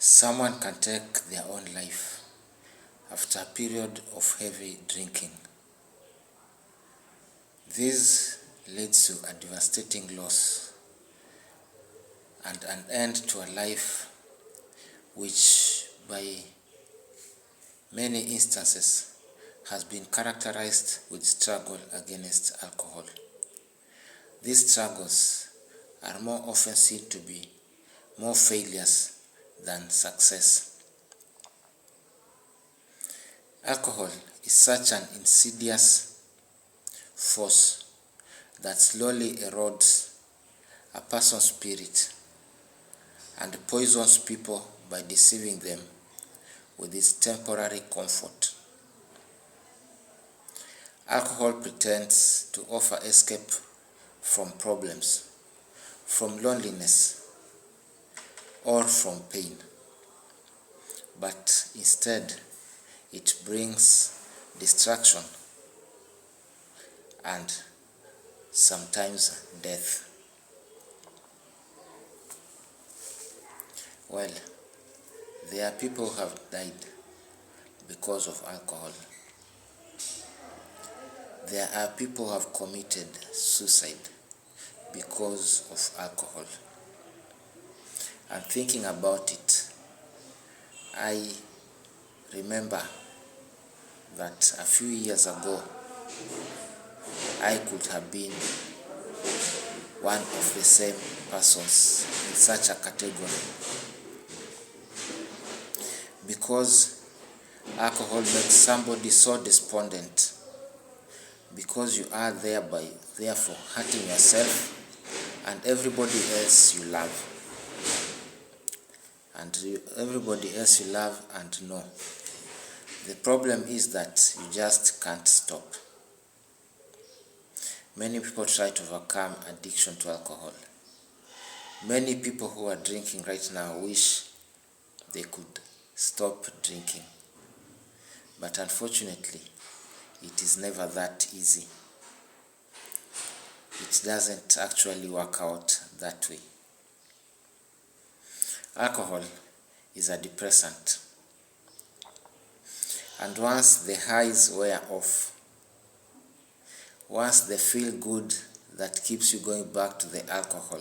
Someone can take their own life after a period of heavy drinking. This leads to a devastating loss and an end to a life which by many instances has been characterized with struggle against alcohol. These struggles are more often seen to be more failures than success. Alcohol is such an insidious force that slowly erodes a person's spirit and poisons people by deceiving them with its temporary comfort. Alcohol pretends to offer escape from problems, from loneliness, or from pain, but instead it brings distraction and sometimes death. Well, there are people who have died because of alcohol. There are people who have committed suicide because of alcohol. And thinking about it, I remember that a few years ago, I could have been one of the same persons in such a category, because alcohol makes somebody so despondent, because you are therefore hurting yourself and everybody else you love, everybody else you love and know. The problem is that you just can't stop. Many people try to overcome addiction to alcohol. Many people who are drinking right now wish they could stop drinking. But unfortunately, it is never that easy. It doesn't actually work out that way. Alcohol is a depressant. And once the highs wear off, once the feel good that keeps you going back to the alcohol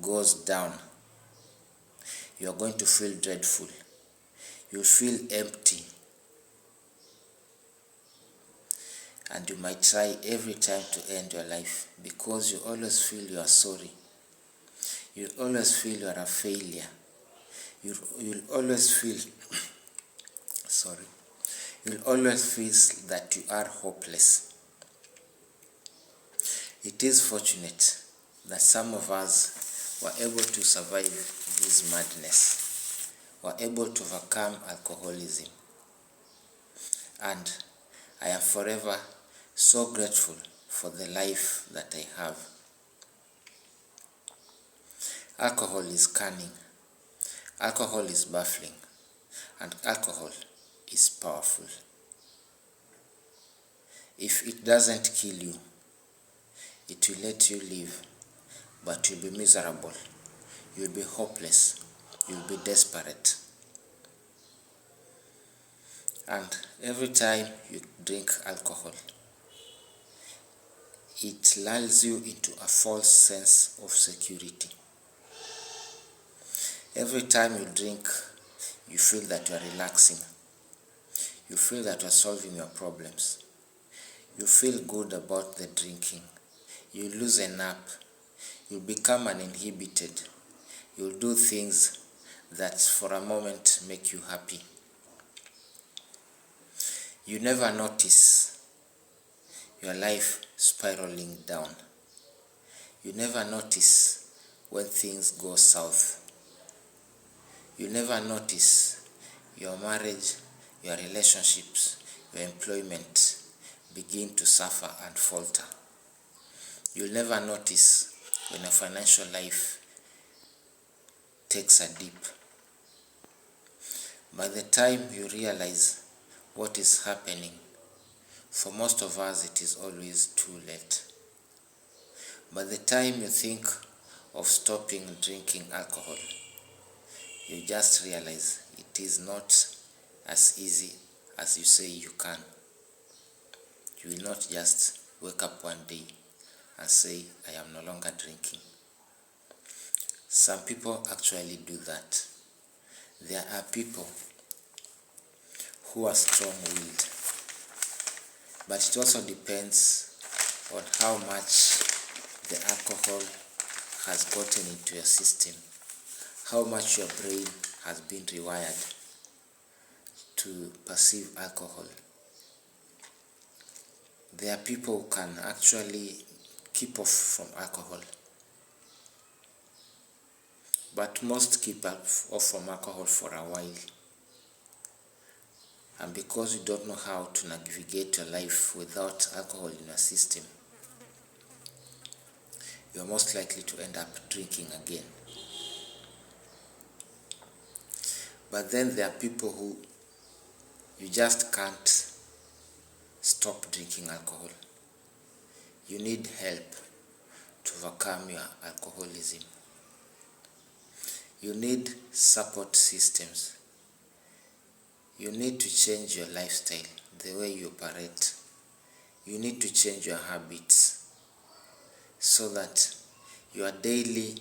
goes down, you are going to feel dreadful. You feel empty. And you might try every time to end your life, because you always feel you are sorry. You always feel you are a failure. You'll always feel You'll always feel that you are hopeless. It is fortunate that some of us were able to survive this madness, were able to overcome alcoholism. And I am forever so grateful for the life that I have. Alcohol is cunning, alcohol is baffling, and alcohol is powerful. If it doesn't kill you, it will let you live, but you'll be miserable, you'll be hopeless, you'll be desperate. And every time you drink alcohol, it lulls you into a false sense of security. Every time you drink, you feel that you are relaxing. You feel that you are solving your problems. You feel good about the drinking. You loosen up. You become uninhibited. You'll do things that for a moment make you happy. You never notice your life spiraling down. You never notice when things go south. You never notice your marriage, your relationships, your employment begin to suffer and falter. You'll never notice when your financial life takes a dip. By the time you realize what is happening, for most of us it is always too late. By the time you think of stopping drinking alcohol, you just realize it is not as easy as you say you can. You will not just wake up one day and say, I am no longer drinking. Some people actually do that. There are people who are strong-willed, but it also depends on how much the alcohol has gotten into your system, how much your brain has been rewired to perceive alcohol. There are people who can actually keep off from alcohol, but most keep off from alcohol for a while. And because you don't know how to navigate your life without alcohol in your system, you're most likely to end up drinking again. But then there are people who you just can't stop drinking alcohol. You need help to overcome your alcoholism. You need support systems. You need to change your lifestyle, the way you operate. You need to change your habits so that your daily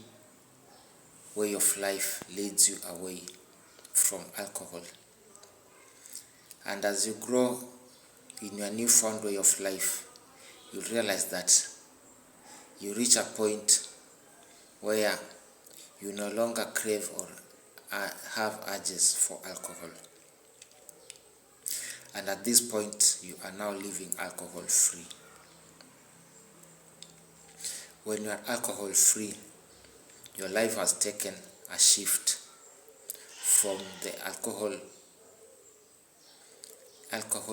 way of life leads you away from alcohol. And as you grow in your newfound way of life, you realize that you reach a point where you no longer crave or have urges for alcohol. And at this point, you are now living alcohol free. When you are alcohol free, your life has taken a shift from the alcohol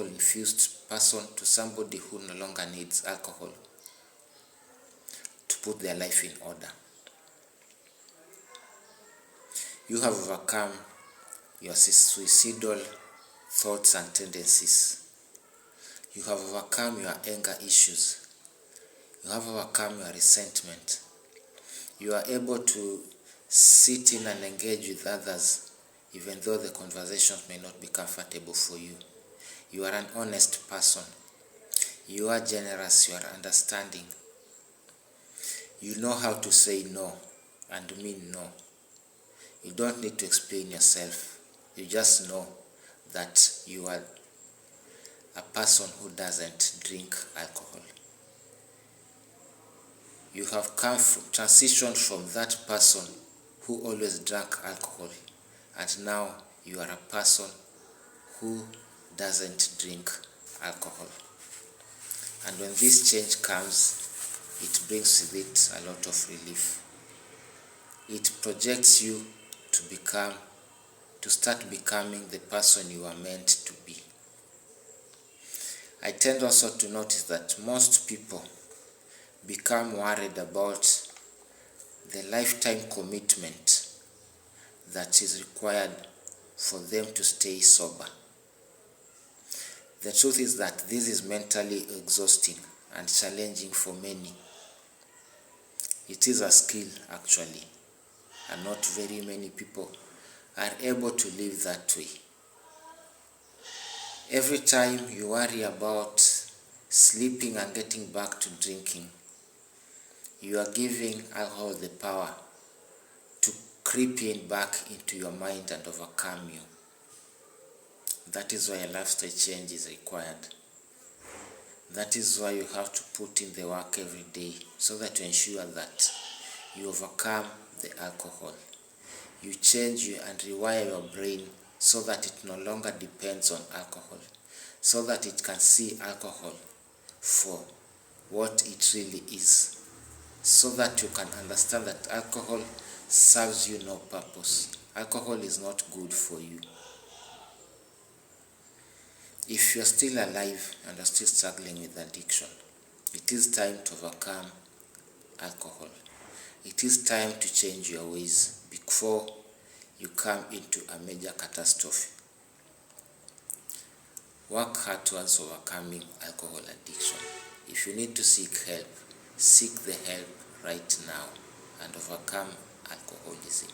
infused person to somebody who no longer needs alcohol to put their life in order. You have overcome your suicidal thoughts and tendencies. You have overcome your anger issues. You have overcome your resentment. You are able to sit in and engage with others even though the conversations may not be comfortable for you. You are an honest person. You are generous. You are understanding. You know how to say no and mean no. You don't need to explain yourself. You just know that you are a person who doesn't drink alcohol. You have transitioned from that person who always drank alcohol, and now you are a person who doesn't drink alcohol. And when this change comes, it brings with it a lot of relief. It projects you to start becoming the person you are meant to be. I tend also to notice that most people become worried about the lifetime commitment that is required for them to stay sober. The truth is that this is mentally exhausting and challenging for many. It is a skill actually, and not very many people are able to live that way. Every time you worry about sleeping and getting back to drinking, you are giving alcohol the power to creep in back into your mind and overcome you. That is why a lifestyle change is required. That is why you have to put in the work every day so that you ensure that you overcome the alcohol. You change and rewire your brain so that it no longer depends on alcohol, so that it can see alcohol for what it really is, so that you can understand that alcohol serves you no purpose. Alcohol is not good for you. If you are still alive and are still struggling with addiction, it is time to overcome alcohol. It is time to change your ways before you come into a major catastrophe. Work hard towards overcoming alcohol addiction. If you need to seek help, seek the help right now and overcome alcoholism.